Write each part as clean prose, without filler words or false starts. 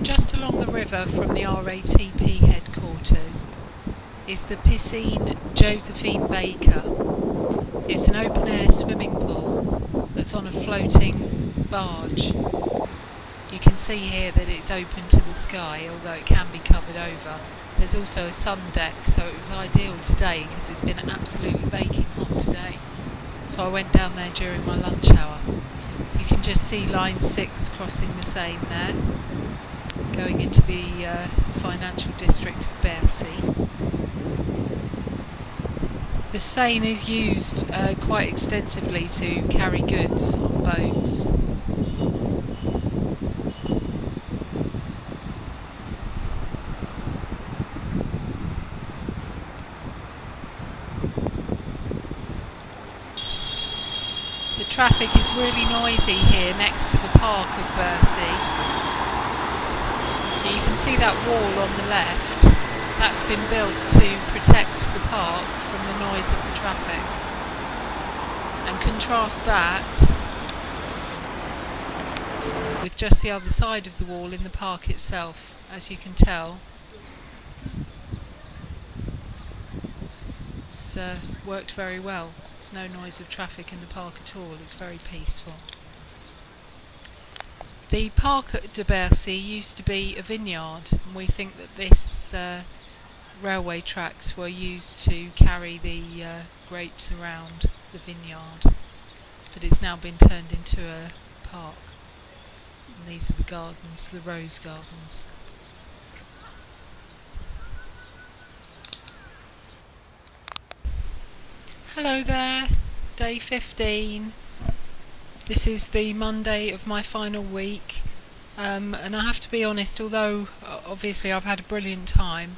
Just along the river from the RATP headquarters is the Piscine Josephine Baker. It's an open-air swimming pool that's on a floating barge. You can see here that it's open to the sky, although it can be covered over. There's also a sun deck, so it was ideal today because it's been absolutely baking hot today. So I went down there during my lunch hour. You can just see line 6 crossing the Seine there, going into the financial district of Bercy. The Seine is used quite extensively to carry goods on boats. The traffic is really noisy here next to the park of Bercy. You can see that wall on the left. That's been built to protect the park from the noise of the traffic. And contrast that with just the other side of the wall in the park itself. As you can tell, it's worked very well. There's no noise of traffic in the park at all. It's very peaceful. The Parc de Bercy used to be a vineyard, and we think that this railway tracks were used to carry the grapes around the vineyard, but it's now been turned into a park. And these are the gardens, the rose gardens. Hello there, day 15. This is the Monday of my final week, and I have to be honest, although obviously I've had a brilliant time,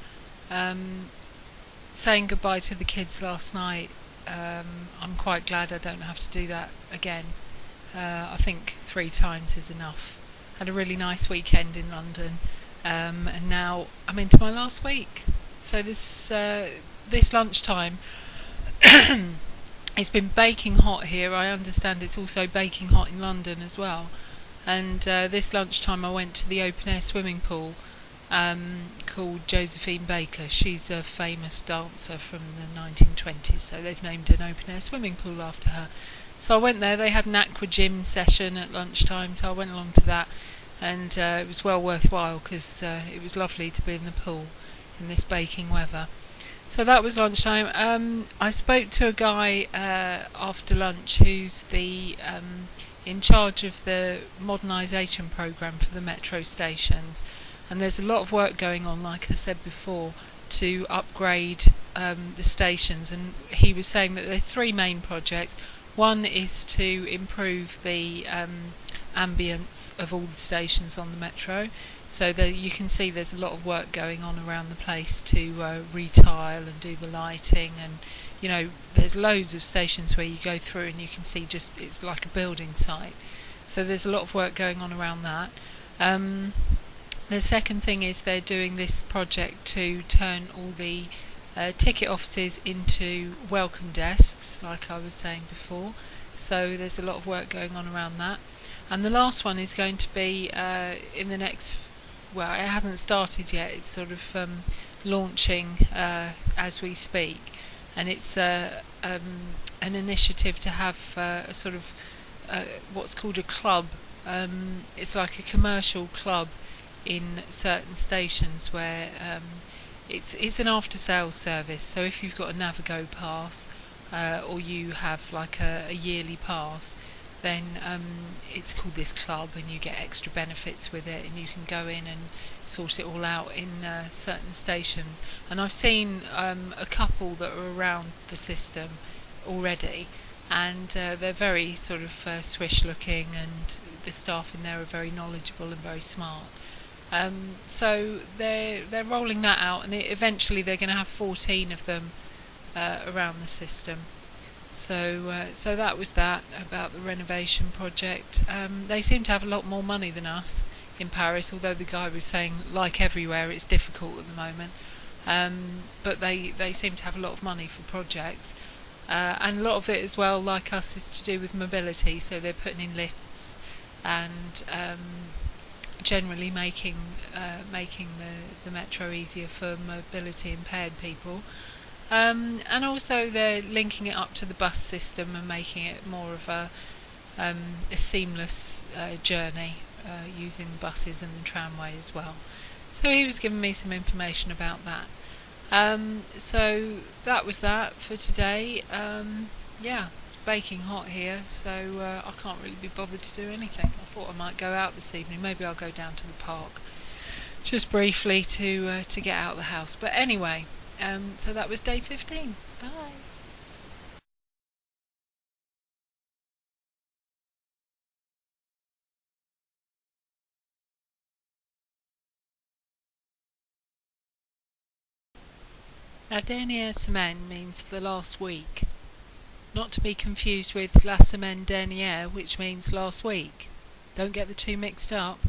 saying goodbye to the kids last night, I'm quite glad I don't have to do that again. I think 3 times is enough. Had a really nice weekend in London, and now I'm into my last week. So this lunchtime, it's been baking hot here. I understand it's also baking hot in London as well. And this lunchtime I went to the open air swimming pool called Josephine Baker. She's a famous dancer from the 1920s, so they've named an open air swimming pool after her. So I went there. They had an aqua gym session at lunchtime, so I went along to that, and it was well worthwhile because it was lovely to be in the pool in this baking weather. So that was lunchtime. I spoke to a guy after lunch who's in charge of the Modernisation programme for the metro stations, and there's a lot of work going on, like I said before, to upgrade the stations. And he was saying that there's 3 main projects. One is to improve the ambience of all the stations on the metro, so that you can see there's a lot of work going on around the place to retile and do the lighting, and there's loads of stations where you go through and you can see just it's like a building site. So there's a lot of work going on around that. The second thing is they're doing this project to turn all the ticket offices into welcome desks, like I was saying before. So there's a lot of work going on around that. And the last one is going to be in the next, well, it hasn't started yet, it's sort of launching as we speak. And it's an initiative to have a sort of what's called a club. It's like a commercial club in certain stations where it's an after-sales service. So if you've got a Navigo pass or you have like a yearly pass, then it's called this club, and you get extra benefits with it, and you can go in and sort it all out in certain stations. And I've seen a couple that are around the system already, and they're very sort of swish looking, and the staff in there are very knowledgeable and very smart. So they're rolling that out, and eventually they're going to have 14 of them around the system. So that was that about the renovation project. They seem to have a lot more money than us in Paris, although the guy was saying, like everywhere, it's difficult at the moment. But they seem to have a lot of money for projects. And a lot of it as well, like us, is to do with mobility. So they're putting in lifts and generally making the metro easier for mobility impaired people. And also they're linking it up to the bus system and making it more of a seamless journey using the buses and the tramway as well. So he was giving me some information about that. So that was that for today. Yeah, it's baking hot here, so I can't really be bothered to do anything. I thought I might go out this evening. Maybe I'll go down to the park just briefly to get out of the house. But anyway, so that was day 15. Bye. La dernière semaine means the last week, not to be confused with la semaine dernière, which means last week. Don't get the two mixed up.